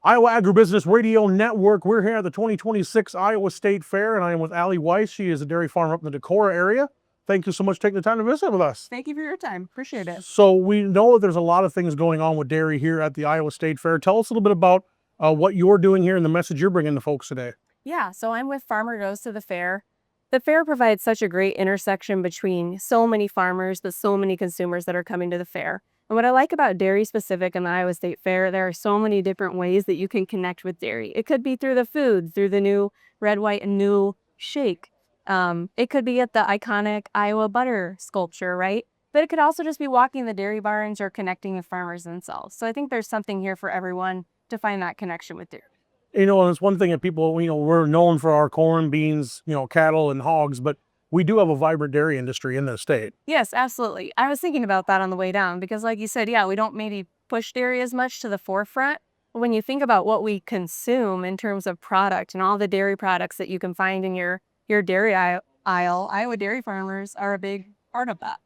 Iowa Agribusiness Radio Network. We're here at the 2026 Iowa State Fair, and I am with Allie Weiss. She is a dairy farmer up in the Decorah area. Thank you so much for taking the time to visit with us. Thank you for your time. Appreciate it. So we know that there's a lot of things going on with dairy here at the Iowa State Fair. Tell us a little bit about what you're doing here and the message you're bringing to folks today. Yeah, so I'm with Farmer Goes to the Fair. The fair provides such a great intersection between so many farmers, but so many consumers that are coming to the fair. And what I like about Dairy Specific and the Iowa State Fair, there are so many different ways that you can connect with dairy. It could be through the food, through the new red, white, and new shake. It could be at the iconic Iowa butter sculpture, right? But it could also just be walking the dairy barns or connecting with farmers themselves. So I think there's something here for everyone to find that connection with dairy. You know, and it's one thing that people, we're known for our corn, beans, cattle and hogs, but we do have a vibrant dairy industry in this state. Yes, absolutely. I was thinking about that on the way down because like you said, yeah, we don't maybe push dairy as much to the forefront. But when you think about what we consume in terms of product and all the dairy products that you can find in your dairy aisle, Iowa dairy farmers are a big part of that.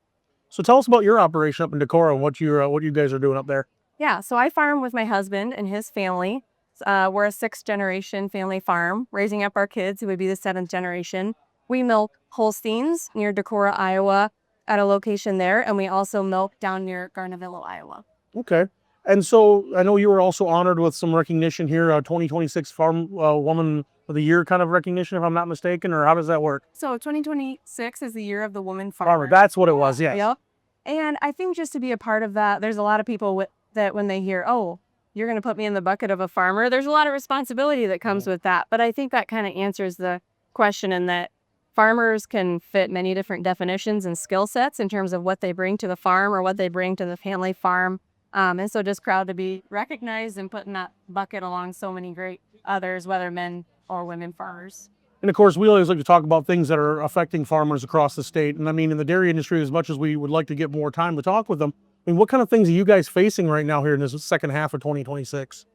So tell us about your operation up in Decorah and what you guys are doing up there. Yeah, so I farm with my husband and his family. We're a 6th generation family farm, raising up our kids who would be the 7th generation. We milk Holsteins near Decorah, Iowa at a location there, and we also milk down near Garnavillo, Iowa. Okay. And so I know you were also honored with some recognition here, 2026 Farm Woman of the Year kind of recognition, if I'm not mistaken, or how does that work? So 2026 is the year of the woman farmer. That's what it was, yes. Yep. And I think just to be a part of that, there's a lot of people that when they hear, oh, you're going to put me in the bucket of a farmer, there's a lot of responsibility that comes with that. But I think that kind of answers the question in that farmers can fit many different definitions and skill sets in terms of what they bring to the farm or what they bring to the family farm. And so just proud to be recognized and put in that bucket along so many great others, whether men or women farmers. And of course, we always like to talk about things that are affecting farmers across the state. And I mean, in the dairy industry, as much as we would like to get more time to talk with them, I mean, what kind of things are you guys facing right now here in this second half of 2026?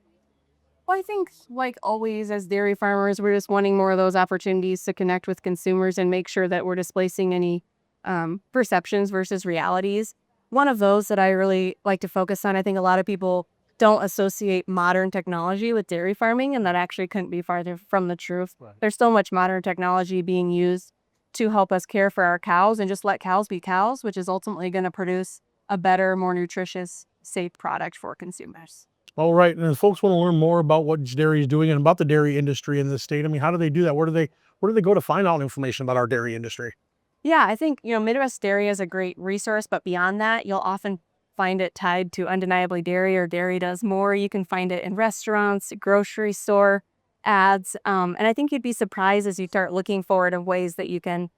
Well, I think like always as dairy farmers, we're just wanting more of those opportunities to connect with consumers and make sure that we're displacing any perceptions versus realities. One of those that I really like to focus on, I think a lot of people don't associate modern technology with dairy farming, and that actually couldn't be farther from the truth. Right. There's so much modern technology being used to help us care for our cows and just let cows be cows, which is ultimately going to produce a better, more nutritious, safe product for consumers. All right. And if folks want to learn more about what dairy is doing and about the dairy industry in this state, I mean, how do they do that? Where do they go to find out information about our dairy industry? Yeah, I think, Midwest Dairy is a great resource, but beyond that, you'll often find it tied to Undeniably Dairy or Dairy Does More. You can find it in restaurants, grocery store ads. And I think you'd be surprised as you start looking forward of ways that you can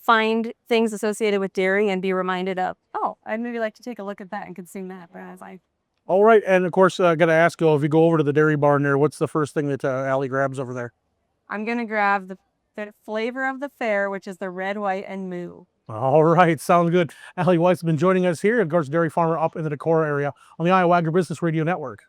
find things associated with dairy and be reminded of, oh, I'd maybe like to take a look at that and consume that. But as I All right. And of course, I got to ask you, if you go over to the dairy barn there, what's the first thing that Allie grabs over there? I'm going to grab the flavor of the fair, which is the red, white, and moo. All right. Sounds good. Allie Weiss has been joining us here, of course, dairy farmer up in the Decorah area on the Iowa Agribusiness Radio Network.